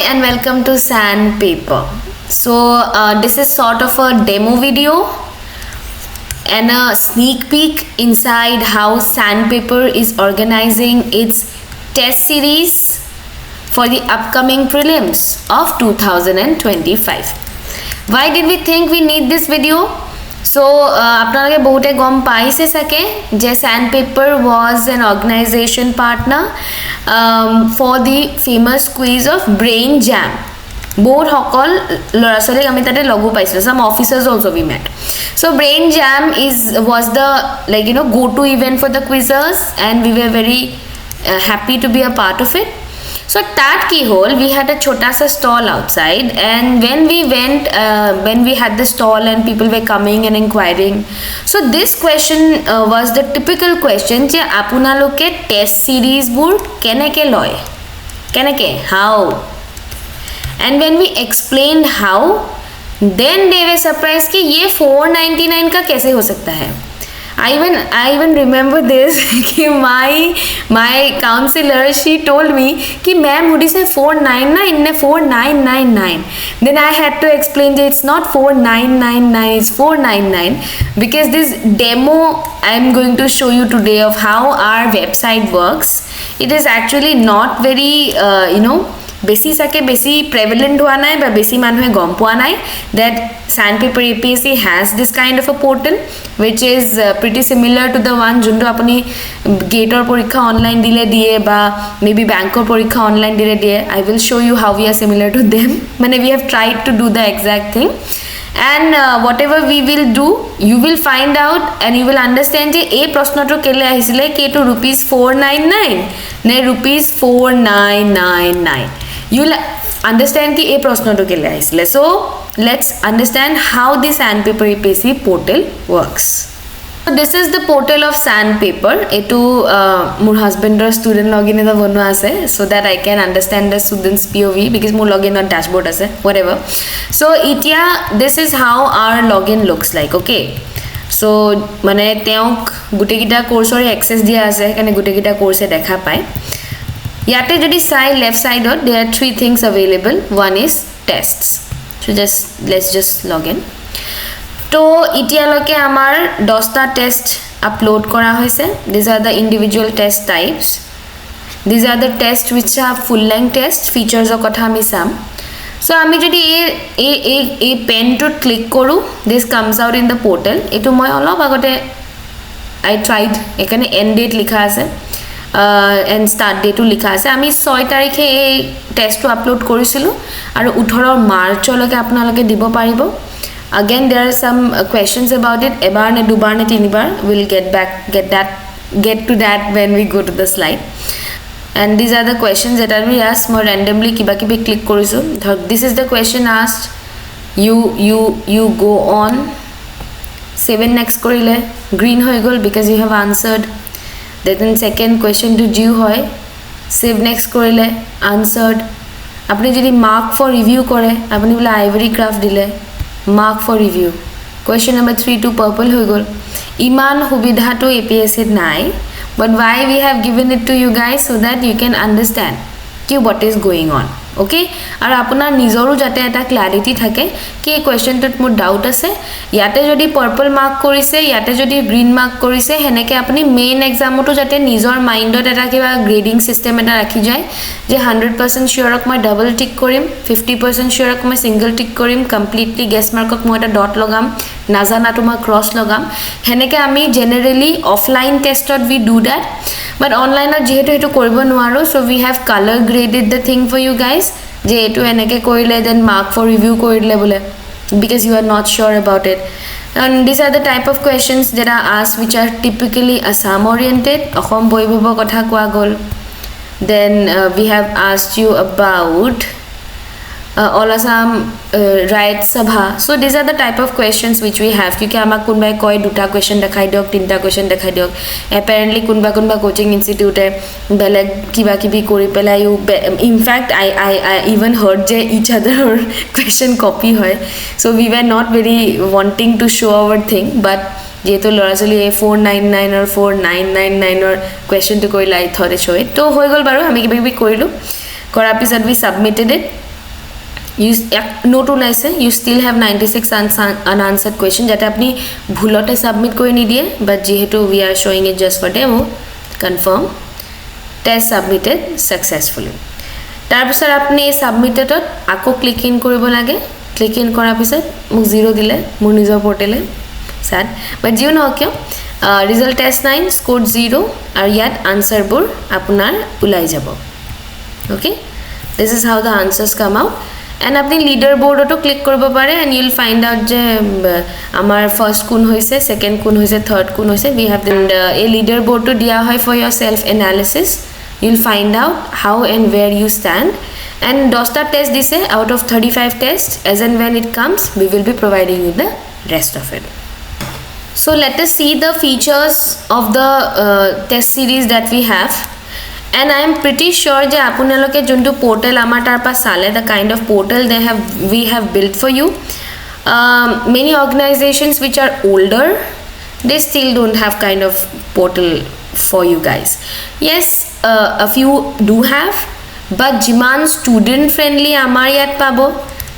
and welcome to Sandpaper. So this is sort of a demo video and a sneak peek inside how Sandpaper is organizing its test series for the upcoming prelims of 2025. Why did we think we need this video? So আপোনালোকে বহুতে গম পাইছে সাকে যে Sandpaper was an organization partner for the famous quiz of Brain Jam. Both সকল লৰাছলিক আমি তাতে logo পাইছো. Some officers also we met. So Brain Jam was the go to event for the quizzers, and we were very happy to be a part of it. So that keyhole, we had a chota sa stall outside, and when we went, when we had the stall and people were coming and inquiring, so this question was the typical question je apunaloke test series bur keneke loy, keneke how, and when we explained how, then they were surprised ki ye 499 ka kaise ho sakta hai. I even remember this कि my counselor, she told me कि ma'am would say 499 ne 4999. Then I had to explain that it's not 4999, it's 499, because this demo I'm going to show you today of how our website works, it is actually not very বেছি সাকে বেছি prevalent হোৱা নাই বা বেছি মানুহে গম পোৱা নাই that Sandpaper APSC has this kind of a portal which is pretty similar to the one যোনটো আপুনি গেটৰ পৰীক্ষা অনলাইন দিলে দিয়ে বা maybe banker পৰীক্ষা অনলাইন দিলে দিয়ে. I will show you how we are similar to them. মানে we have tried to do the exact thing, and whatever we will do, you will find out and you will understand যে এই প্ৰশ্নটো কেলে আহিছিলে কি এটো ₹499 নে ₹4999. You'll understand ki a prashno to kele aisle. So let's understand how the Sandpaper APSC portal works. So this is the portal of Sandpaper. Etu mur husband or student login eta bonwa ase so that I can understand the students POV, because mur login on dashboard ase whatever. So itia this is how our login looks like. Okay, so mane teok gute kita course or access dia ase kane gute kita course e dekha pai. Yate jodi side left side or there are three things available. One is tests. So let's just log in. To itialoke amar 10 ta test upload kora hoise. These are the individual test types. These are the tests which are full length test. Features o kotha ami sam. So ami jodi a pen to click koru, this comes out in the portal. Etu moi olop agote I tried ekane end date likha ase and start date likha ase. Ami 6 tarikhe ei test to upload korisilu aru 18 march loke apnaloke dibo paribo. Again there are some questions about it. Ebar ne dubar ne tinibar, we'll get to that when we go to the slide. And these are the questions that are we asked more randomly kiba kibi click korisu. This is the question asked, you go on, save next korile green hoy gol because you have answered. Then second question to due hoy, save next korile answered. Apni jodi mark for review kore, apni bole ivory craft dile mark for review. Question number 3 to purple hoy gol. Iman hubidha to APSC nai, but why we have given it to you guys so that you can understand ki what is going on. Okay, aru apunar nijoru jate eta clarity thake ki ei question tot mur doubt ase, yate jodi purple mark korise, yate jodi green mark korise, heneke apni main exam to jate nijor mind ot eta kiba grading system eta rakhi jay je 100% sure ok moi double tick korim, 50% sure ok moi single tick korim, completely guess mark ok moi eta dot logam, najana to moi cross logam. Heneke ami generally offline test ot we do that, but online ot jehetu etu koribo nuaro, so we have color graded the thing for you guys je etu eneke korile then mark for review korile bole, because you are not sure about it. And these are the type of questions that are asked which are typically Assam oriented. Asom boibhobo kotha koa gol. Then we have asked you about all Assam right sabha. So these are the type of questions which we have. Kyunki amak kunbai koi duta question dekhai diok, tinta question dekhai diok. Apparently kunba coaching institute e beleg kiba kibi kori pelai. In fact I even heard je each other question copy hoy. So we were not very wanting to show our thing, but যেহেতু লৰাছলি 499 or 4999 or question to কৰিলা I thought I show it. তো হৈ গল বাৰু আমি কিবা কিবি কৰিলো, কৰাৰ পিছত we submitted it. you note onaise you still have 96 unanswered question jate apni bhulote submit kori ni diye but jehetu we are showing it just for demo confirm test submitted successfully tar pisar apni submitted ot ako click in koribo lage click in kora pisar muk 0 dile mur nijor portal e sad but you know kyo result test 9 scored 0 ar yat answer bur apunar ulai jabo okay this is how the answers come out and apni leader board to click koribo pare and you will find out je amar first kun hoise second kun hoise third kun hoise we have the a leader board to dia hoy for your self analysis you will find out how and where you stand and 10 ta test dise out of 35 tests as and when it comes we will be providing you the rest of it. So let us see the features of the test series that we have and I am pretty sure je apunaloke juntu portal amar tar pa sale the kind of portal we have built for you many organizations which are older they still don't have kind of portal for you guys yes a few do have but jiman student friendly amar yat pabo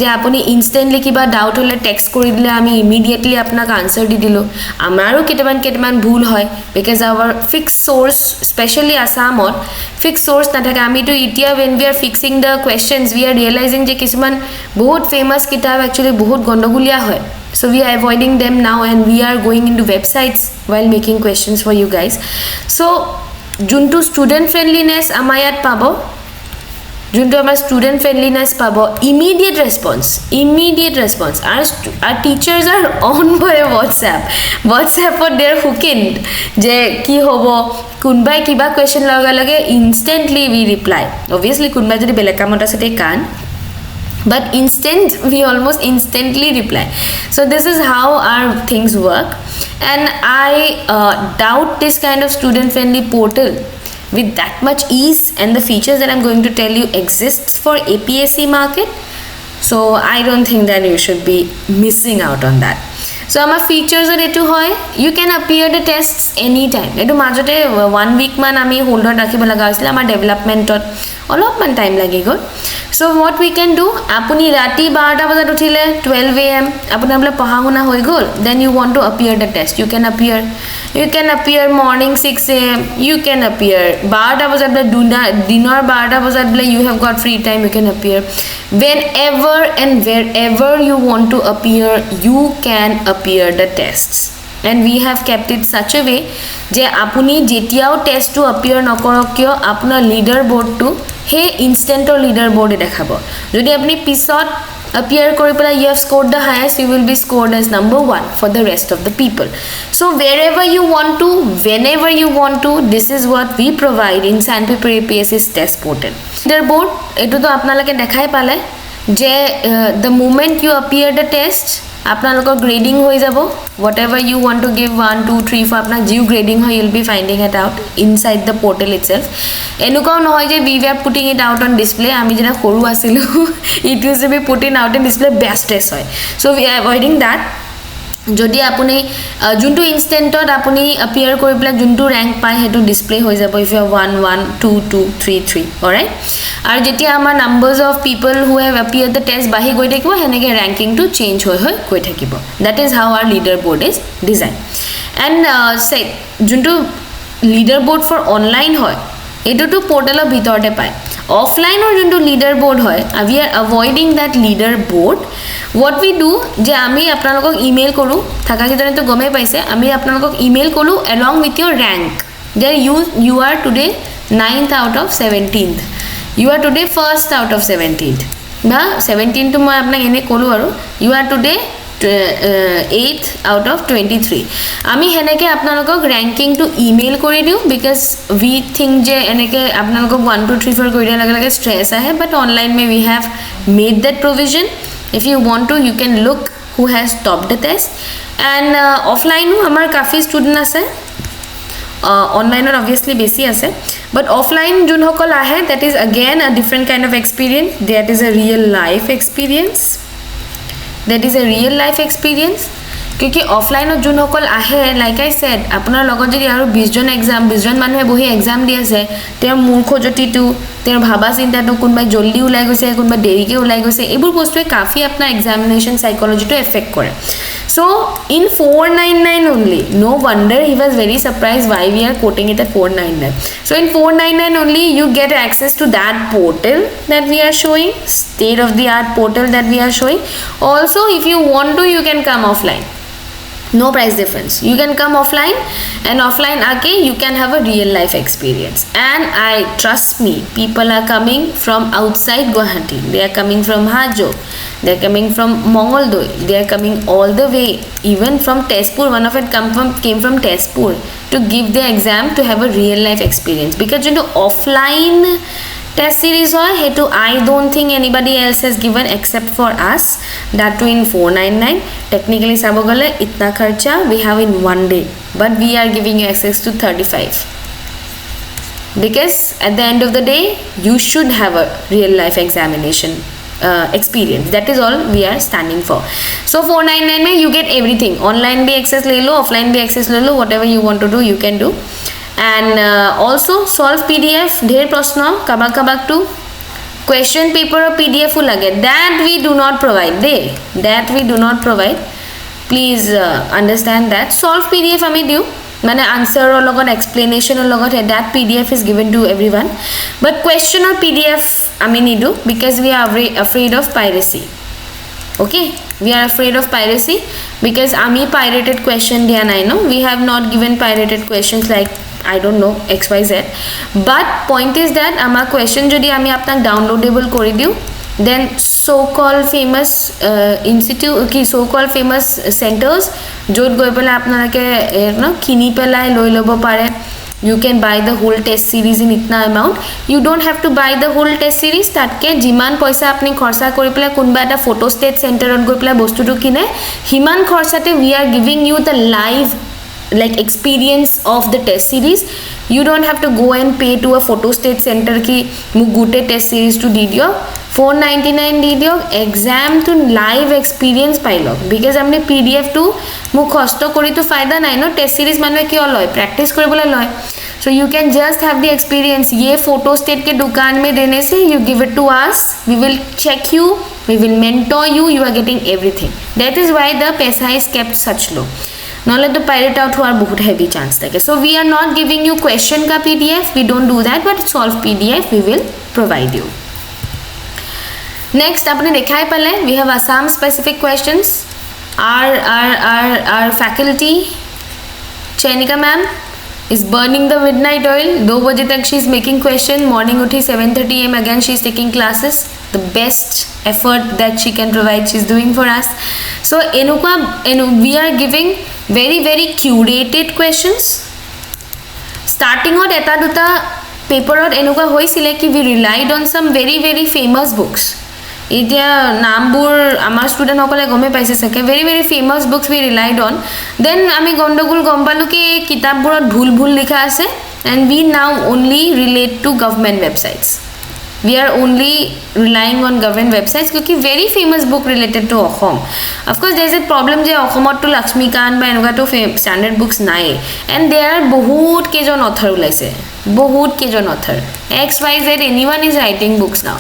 যে আপনি instantly কিবা doubt হলে text কৰি দিলে আমি immediately আপোনাক answer দি দিলো আমাৰো কেটামান ভুল হয় because our fix source specially আসামত ফিক্স সোর্স নাথাকে আমি তো ইতিয়া when we are fixing the questions we are realizing যে কিছুমান বহুত ফেমাস কিতাব actually বহুত গণ্ডগোলিয়া হয় so we are avoiding them now and we are going into websites while making questions for you guys so juntu student friendliness amayat pabo junto amar student friendliness pabo immediate response our teachers are on by whatsapp or they are hooked je ki hobo kunbai kiba question laga lage instantly we reply obviously kunbai jodi bele kamot ase te kan but we almost instantly reply so this is how our things work and I doubt this kind of student friendly portal with that much ease and the features that I'm going to tell you exists for APSC market so I don't think that you should be missing out on that so our features are etu hoy you can appear the tests anytime etu majote 1 week man ami hold on rakhiba laga hoisile amar development ot olopman time lagi gol so what we can do apuni rati 12 ta bajat uthile 12 am apunar bole pahahuna hoy gol then you want to appear the test you can appear morning 6 am you can appear 12 ta bajat bole dinner 12 ta bajat bole you have got free time you can appear whenever and wherever you want to appear you can appear the tests and we have kept it such a way je apuni jetiao test to appear nokorok kyo apnar leader board to he instant or leader board e dekhabo jodi apni pisot appear kori pela you have scored the highest you will be scored as number 1 for the rest of the people so wherever you want to whenever you want to this is what we provide in Sandpaper APSC's test portal leader board etu to apnalake dekhai pale je the moment you appear the test আপোনালোকৰ grading হৈ যাব whatever you want to give 1 2 3 4 আপনা Jio grading হয় you'll be finding it out inside the portal itself এনুকাও নহয় যে we were putting it out on display আমি যেটা কৰু আছিল it used to be put in out on display best test হয় so we are avoiding that যদি আপুনি জুনটো ইনস্ট্যান্টত আপুনি appear কৰি প্লা জুনটো rank পায় হেতু ডিসপ্লে হৈ যাব if you have 1 1 2 2 3 3 alright আর যেতিয়া আমাৰ numbers of people who have appeared the test বাহি গৈ থাকিব হেনেকে ranking to change হৈ গৈ থাকিব that is how our leaderboard is designed and say জুনটো leaderboard for online হয় এটো তো পোর্টালৰ ভিতৰতে পায় offline or junto leaderboard hoy we are avoiding that leaderboard what we do je ami apnalokok email koru thaka kitane to gome paise ami apnalokok email koru along with your rank there you are today 9th out of 17th you are today first out of 17th ba 17 to moi apnak ene koru aru you are today 8th out of 23 আমি হেনেকে আপোনালোকক ranking to email কৰি দিও because we think যে এনেকে আপোনালোকক 1 2 3 4 কৰি দিয়া লাগে লাগে stress আহে but online may we have made that provision if you want to you can look who has topped the test and offline আমাৰ কাফি student আছে online or obviously বেছি আছে but offline যোন সকল আহে that is again a different kind of experience that is a real life experience क्योंकि offline zone हकल आहे like I said আপোনাৰ লগত যদি আৰু 20 জন एग्जाम 20 জন মানুহে বহি एग्जाम দি আছে তেৰ মূৰ খজটিটো তেৰ ভাবা চিন্তাটো কোনবাই জলদি উলাই গৈছে কোনবা দেৰিকে উলাই গৈছে এবোৰ বস্তুৱে কাফি আপোনাৰ এক্সামিনেশন সাইকোলজিটো এফেক্ট কৰে so in 499 only no wonder he was very surprised why we are quoting it at 499 so in 499 only you get access to that portal that we are showing state of the art portal that we are showing also if you want to you can come offline no price difference you can come offline and offline aake you can have a real life experience and I trust me people are coming from outside Guwahati they are coming from Hajo they are coming from Mongoldoi they are coming all the way even from Tezpur one of it came from Tezpur to give the exam to have a real life experience because you know offline test series hoy hetu I don't think anybody else has given except for us that too in 499 technically sabo gale itna kharcha we have in one day but we are giving you access to 35 because at the end of the day you should have a real life examination experience that is all we are standing for so 499 mein you get everything online bhi access le lo offline bhi access le lo whatever you want to do you can do and also solve pdf dher prashna kabak to question paper or pdf u lage that we do not provide that we do not provide please understand that solve pdf ami diu mane answer or logot explanation or logot that pdf is given to everyone but question or pdf ami nidu because we are afraid of piracy okay we are afraid of piracy because ami pirated question dia nai no we have not given pirated questions like I don't know xyz but point is that ama question jodi ami apnak downloadable kori diu then so called famous institute ki so called famous centers jot goi pela apnalake no kini pelai loi lobo pare you can buy the whole test series in itna amount you don't have to buy the whole test series tatke jiman paisa apni khorcha kori pela kunba eta photo state center ot goi pela bostu tu kine himan khorchate we are giving you the live like experience of the test series you don't have to go and pay to a photo state center ki mu gute test series to didio 499 didio exam to live experience pailo because amne pdf to mu khosto kori to faida nai no test series manwe ki loy practice koribole loy so you can just have the experience ye photo state ke dukan mein dene se you give it to us we will check you we will mentor you you are getting everything that is why the paisa is kept such low নহলে তো pirate out হওয়ার বহুত heavy chance থাকে so we are not giving you question কা PDF we don't do that but solve PDF we will provide you next আপনি দেখাই পালে we have Assam specific questions our faculty Chainika ma'am is burning the midnight oil 2 baje tak she is making question morning uthi 7:30 am again she is taking classes the best effort that she can provide she is doing for us so we are giving very curated questions starting ot eta duta paper ot enuka hoisile ki we relied on some very famous books itia nambur amar student hokole gome paise sake very famous books we relied on then ami gondogul gompalu ki kitab burot bhul likha ase and we now only relate to government websites we are only relying on government websites because very famous book related to Assam of course there is a problem je Assamot to Lakshmikant ba enuka to standard books nai and there are bahut kejon author ulaise bahut kejon author xyz anyone is writing books now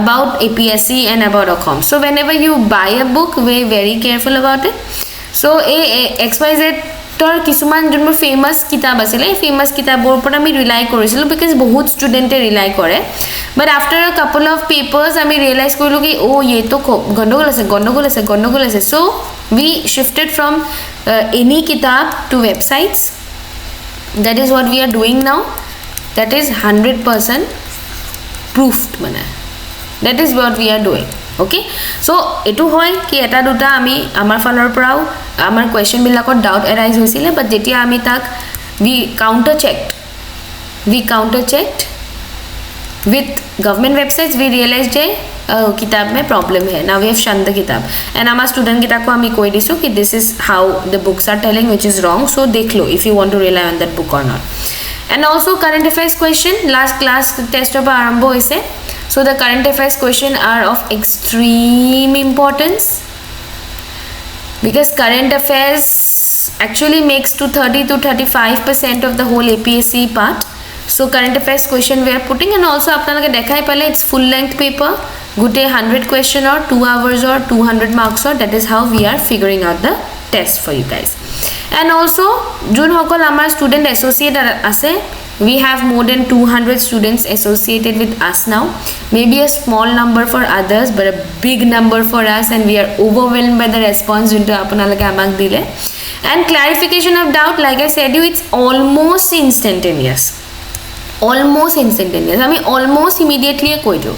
about APSC and about Assam so whenever you buy a book be very careful about it so xyz tor kisuman jonbo famous kitab asile famous kitabor upor ami rely korisilu because bahut student e rely kore but after a couple of papers ami realize korilu ki oh ye to gondogol ase so we shifted from any kitab to websites that is what we are doing now that is 100% proofed mane that is what we are doing okay so etu hoy ki eta duta ami amar falor porao amar question bilakot doubt arise hoisile but jetia ami tak we counter checked with government websites we realized je kitab mein problem hai now we have shunned the kitab and amar student kita ko ami koi disu ki this is how the books are telling which is wrong so dekh lo if you want to rely on that book or not and also current affairs question last class test of arambho hoise so the current affairs question are of extreme importance because current affairs actually makes to 30 to 35% of the whole APSC part. So current affairs question we are putting, and also apnaloke dekhai pale it's full length paper, gute 100 question or 2 hours or 200 marks or that is how we are figuring out the test for you guys. And also jun hokol amar student associate ase, we have more than 200 students associated with us now. Maybe a small number for others but a big number for us, and we are overwhelmed by the response junto apnaloke amak dile. And clarification of doubt, like I said you, it's almost instantaneous. Almost instantaneous. I mean almost immediately koi diu.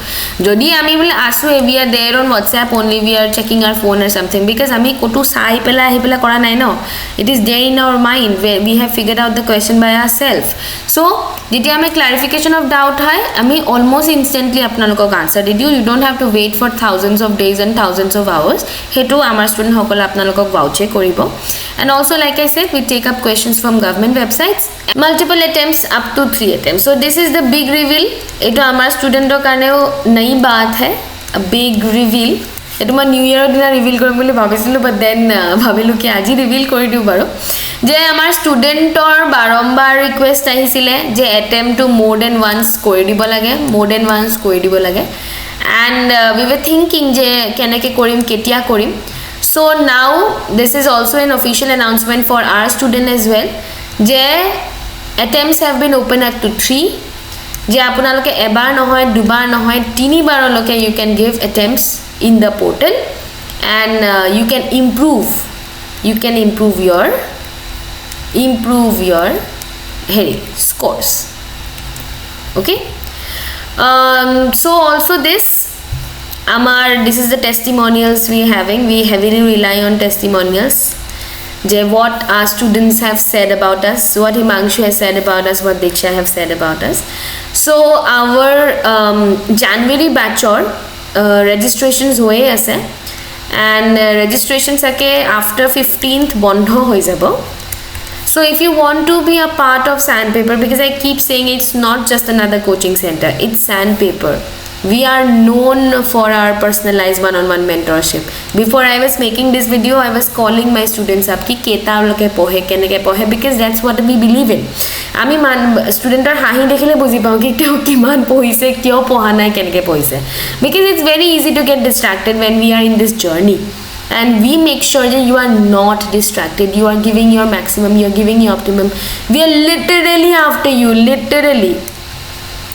Jodi ami bole asu we are there on WhatsApp only, we are checking our phone or something, because ami kotu sai pela ahi pela kora nai no, it is there in our mind where we have figured out the question by ourselves. So jeti ami clarification of doubt hai, ami almost instantly apnalokok answer di diu. You don't have to wait for thousands of days and thousands of hours. Hetu amar student hokol apnalokok vouche koribo. And also like I said, we take up questions from government websites, multiple attempts up to 3 attempts. So this is the big reveal. Eto amar student or karneo nayi baat hai, a big reveal. Eto ma new year dina reveal korim boli bhabisilu, but then bhabilu ki aji reveal kori diu baro. Je amar student or barombar request ahisile je attempt to more than once kori dibo lage, more than once kori dibo lage. And we were thinking je keneke korim, ketia korim. So now this is also an official announcement for our student as well. Je attempts have been opened up to 3. Je apunaloke ebar nohoy, dubar nohoy, 3 baroloke you can give attempts in the portal, and you can improve your scores. Okay. So also this is the testimonials we are having. We heavily rely on testimonials. What our students have said about us, what Himanshu has said about us, what Diksha have said about us. So our January batch or registrations hoye ase, and registrations ake after 15th bondho hoi jabo. So if you want to be a part of Sandpaper, because I keep saying it's not just another coaching center, it's Sandpaper. We are known for our personalized one-on-one mentorship. Before I was making this video, I was calling my students up ki keta loke pohe, keneke pohe, because that's what we believe in. Ami student or hahi dekhile buji pao ki kyo kiman pohise, kyo poha nai, keneke pohise. Because it's very easy to get distracted when we are in this journey. And we make sure that you are not distracted. You are giving your maximum, you are giving your optimum. We are literally after you, literally.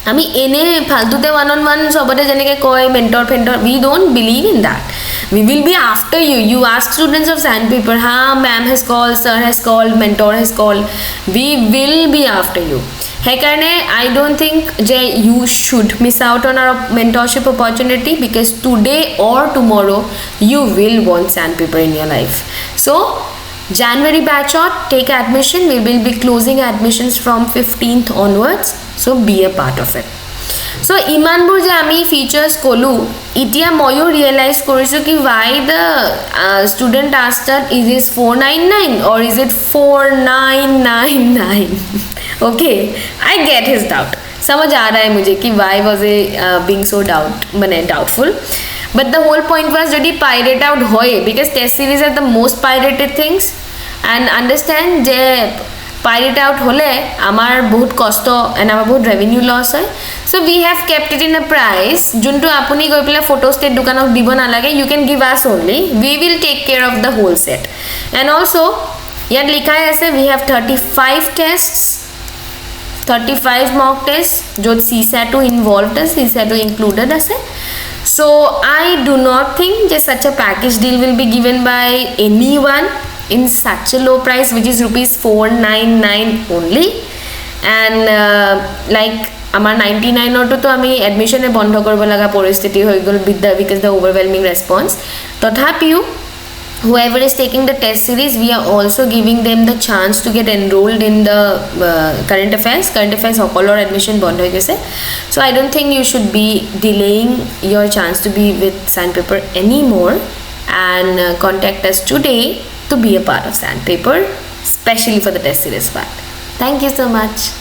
I mean, ene phaltute one-on-one sobote jeneke koi mentor, we don't believe in that. We will be after you. You ask students of Sandpaper, ha, ma'am has called, sir has called, mentor has called. We will be after you. Hekarne, I don't think you should miss out on our mentorship opportunity, because today or tomorrow you will want Sandpaper in your life. So January batch out, take admission. We will be closing admissions from 15th onwards. So be a part of it. So imanbur je ami features kolu, itia moyo realize korisu ki why the student asked that is this 499 or is it 4999. Okay, I get his doubt. समझ आ रहा है मुझे कि why was he being so doubtful. But the whole point was जदि pirate out होए, because test series are the most pirated things, and understand J pirate out होले आमार बहुत cost and आमार बहुत revenue loss है. So we have kept it in a price जोंटो आपुनी कोई पहले photo state दुकानों दिबो ना लगे, you can give us only, we will take care of the whole set. And also यार लिखा है ऐसे, we have 35 tests, 35 mock tests जो CSAT involved है, CSAT included है. So I do not think that such a package deal will be given by anyone in such a low price, which is rupees 499 only. And like amar 99 or to ami admission e bondho korbo laga poristiti hoi gol because the overwhelming response. Tothapiu whoever is taking the test series, we are also giving them the chance to get enrolled in the current affairs hokol or admission bond hoy gese. So I don't think you should be delaying your chance to be with Sandpaper anymore, and contact us today to be a part of Sandpaper, especially for the test series part. Thank you so much.